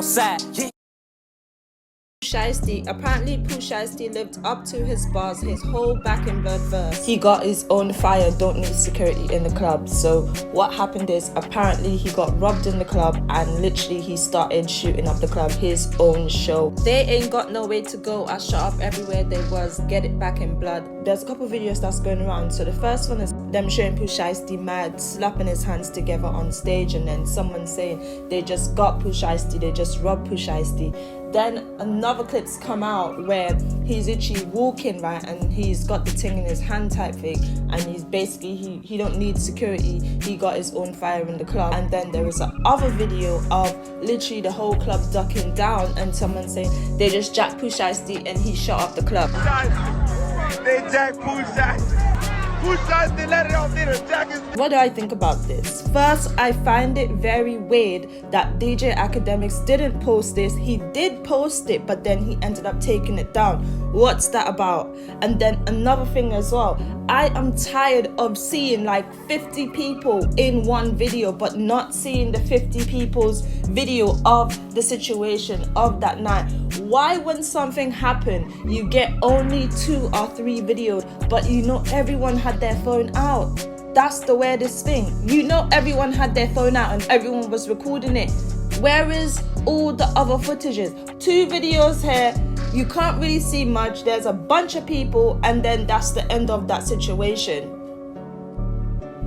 outside. Sheisty. Apparently Pooh Sheisty lived up to his bars, his whole back in blood verse. He got his own fire, don't need security in the club. So what happened is apparently he got robbed in the club and literally he started shooting up the club, his own show. They ain't got no way to go. I shut up everywhere they was, get it back in blood. There's a couple videos that's going around. So the first one is them showing Pooh Sheisty mad, slapping his hands together on stage, and then someone saying they just got Pooh Sheisty, they just robbed Pooh Sheisty. Then another clips come out where he's literally walking, right, and he's got the thing in his hand type thing, and he's basically, he don't need security, he got his own fire in the club. And then there is another video of literally the whole club ducking down and someone saying they just jacked Pooh Sheisty and he shut up the club. They jacked Pooh Sheisty. They let it off there. What do I think about this? First, I find it very weird that DJ Academics didn't post this. He did post it, but then he ended up taking it down. What's that about? And then another thing as well, I am tired of seeing like 50 people in one video, but not seeing the 50 people's video of the situation of that night. Why, when something happened, you get only 2 or 3 videos, but you know everyone had their phone out? That's the weirdest thing. You know everyone had their phone out and everyone was recording it. Where is all the other footages? 2 videos here, you can't really see much. There's a bunch of people, and then that's the end of that situation.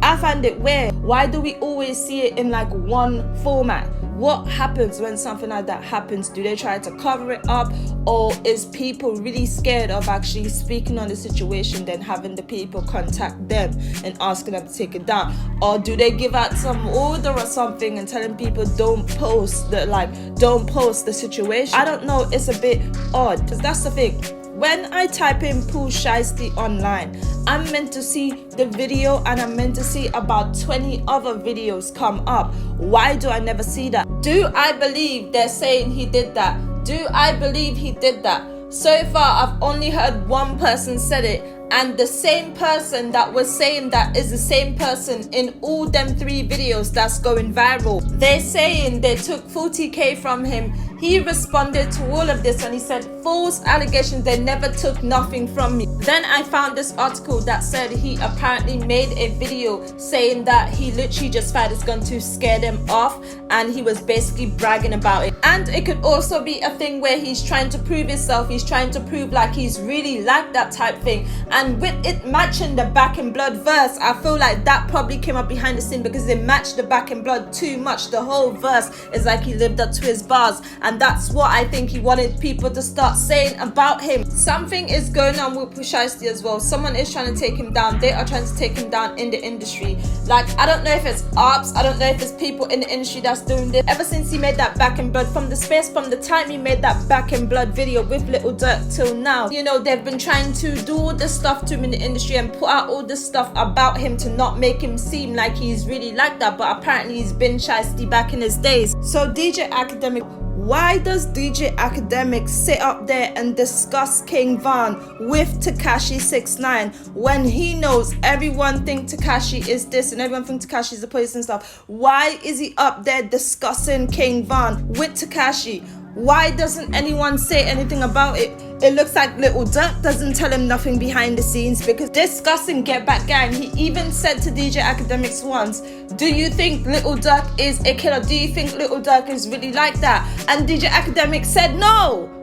I find it weird. Why do we always see it in like one format? What happens when something like that happens? Do they try to cover it up, or is people really scared of actually speaking on the situation, then having the people contact them and asking them to take it down? Or do they give out some order or something and telling people don't post the situation? I don't know, it's a bit odd, because that's the thing. When I type in Pooh Sheisty online, I'm meant to see the video and I'm meant to see about 20 other videos come up. Why do I never see that? Do I believe they're saying he did that? Do I believe he did that? So far, I've only heard one person said it, and the same person that was saying that is the same person in all them 3 videos that's going viral. They're saying they took 40k from him. He responded to all of this and he said, false allegations, they never took nothing from me. Then I found this article that said he apparently made a video saying that he literally just fired his gun to scare them off, and he was basically bragging about it. And it could also be a thing where he's trying to prove himself, he's trying to prove like he's really like that type thing. And with it matching the back in blood verse, I feel like that probably came up behind the scene because they matched the back in blood too much. The whole verse is like he lived up to his bars, and that's what I think he wanted people to start saying about him. Something is going on with Pooh Sheisty as well. Someone is trying to take him down. They are trying to take him down in the industry. Like, I don't know if it's ops, I don't know if it's people in the industry that's doing this. Ever since he made that back in blood, from the time he made that back in blood video with Little Dirk till now, you know, they've been trying to do all this stuff to him in the industry and put out all this stuff about him to not make him seem like he's really like that, but apparently he's been Sheisty back in his days. So DJ Academic, why does DJ Academic sit up there and discuss King Von with Tekashi 6ix9ine when he knows everyone think Tekashi is this and everyone think Tekashi is the police and stuff? Why is he up there discussing King Von with Tekashi? Why doesn't anyone say anything about it? It looks like Little Dirk doesn't tell him nothing behind the scenes, because discussing Get Back Gang, he even said to DJ Academics once, do you think Little Dirk is a killer? Do you think Little Dirk is really like that? And DJ Academics said no.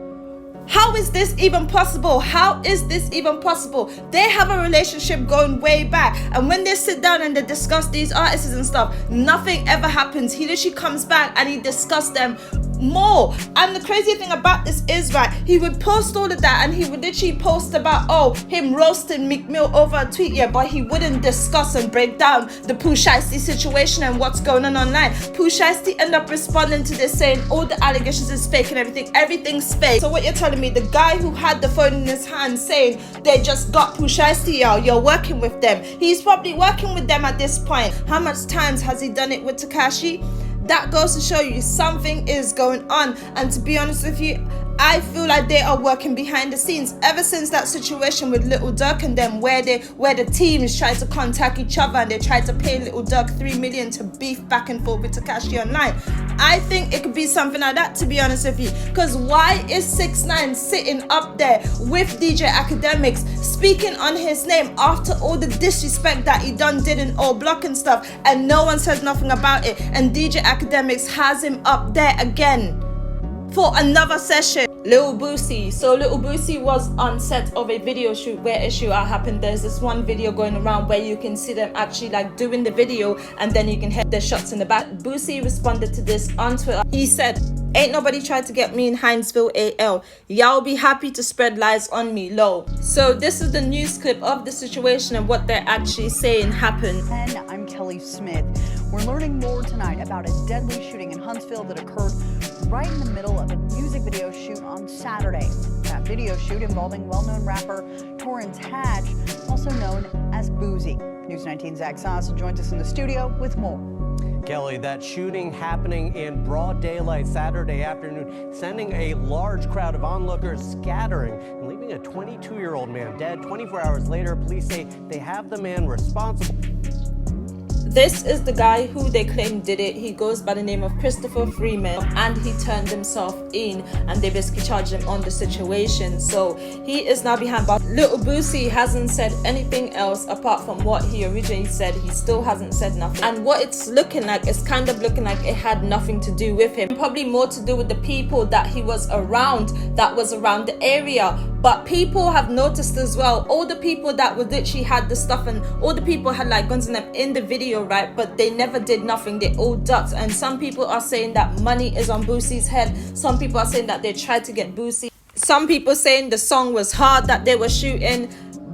How is this even possible? How is this even possible? They have a relationship going way back, and when they sit down and they discuss these artists and stuff, nothing ever happens. He literally comes back and he discusses them more. And the crazy thing about this is, right, he would post all of that and he would literally post about him roasting Meek Mill over a tweet, yeah, but he wouldn't discuss and break down the Pooh Sheisty situation and what's going on online. Pooh Sheisty ended up responding to this saying all the allegations is fake and everything's fake. So what you're telling me, the guy who had the phone in his hand saying they just got Pooh Sheisty out, you're working with them. He's probably working with them at this point. How much times has he done it with Tekashi? That goes to show you something is going on. And to be honest with you, I feel like they are working behind the scenes ever since that situation with Little Durk and them, where the teams tried to contact each other and they tried to pay Little Durk $3 million to beef back and forth with Tekashi Online. I think it could be something like that, to be honest with you. Because why is 6ix9ine sitting up there with DJ Academics speaking on his name after all the disrespect that he did in All Block and stuff, and no one says nothing about it, and DJ Academics has him up there again for another session? Lil Boosie. So Lil Boosie was on set of a video shoot where a shootout happened. There's this one video going around where you can see them actually like doing the video, and then you can hear the shots in the back. Boosie responded to this on Twitter. He said, "Ain't nobody tried to get me in Hinesville AL. Y'all be happy to spread lies on me, lol." So this is the news clip of the situation and what they're actually saying happened. And I'm Kelly Smith. We're learning more tonight about a deadly shooting in Huntsville that occurred right in the middle of a music video shoot on Saturday. That video shoot involving well-known rapper Torrance Hatch, also known as Boosie. News 19's Zach Sasso joins us in the studio with more. Kelly, that shooting happening in broad daylight Saturday afternoon, sending a large crowd of onlookers scattering and leaving a 22-year-old man dead. 24 hours later, police say they have the man responsible. This is the guy who they claim did it. He goes by the name of Christopher Freeman, and he turned himself in, and they basically charged him on the situation. So he is now behind bars. Little Boosie hasn't said anything else apart from what he originally said. He still hasn't said nothing, and what it's looking like, it's kind of looking like it had nothing to do with him. Probably more to do with the people that he was around, that was around the area. But people have noticed as well, all the people that would literally had the stuff, and all the people had like guns in them in the video, right? But they never did nothing. They all ducked. And some people are saying that money is on Boosie's head. Some people are saying that they tried to get Boosie. Some people saying the song was hard that they were shooting.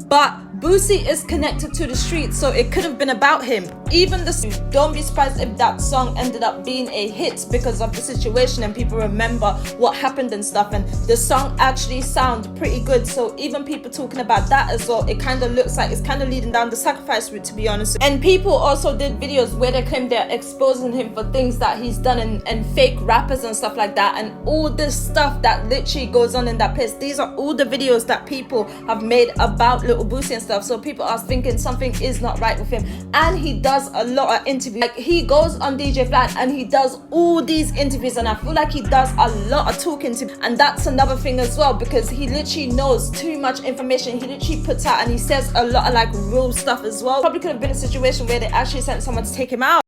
But Boosie is connected to the street, so it could have been about him. Even don't be surprised if that song ended up being a hit because of the situation and people remember what happened and stuff, and the song actually sounds pretty good. So even people talking about that as well, it kind of looks like it's kind of leading down the sacrifice route, to be honest. And people also did videos where they claim they're exposing him for things that he's done, and fake rappers and stuff like that, and all this stuff that literally goes on in that place. These are all the videos that people have made about Little Boosie and stuff. So people are thinking something is not right with him, and he does a lot of interviews. Like, he goes on DJ Flan and he does all these interviews, and I feel like he does a lot of talking to, and that's another thing as well, because he literally knows too much information. He literally puts out and he says a lot of like real stuff as well. Probably could have been a situation where they actually sent someone to take him out.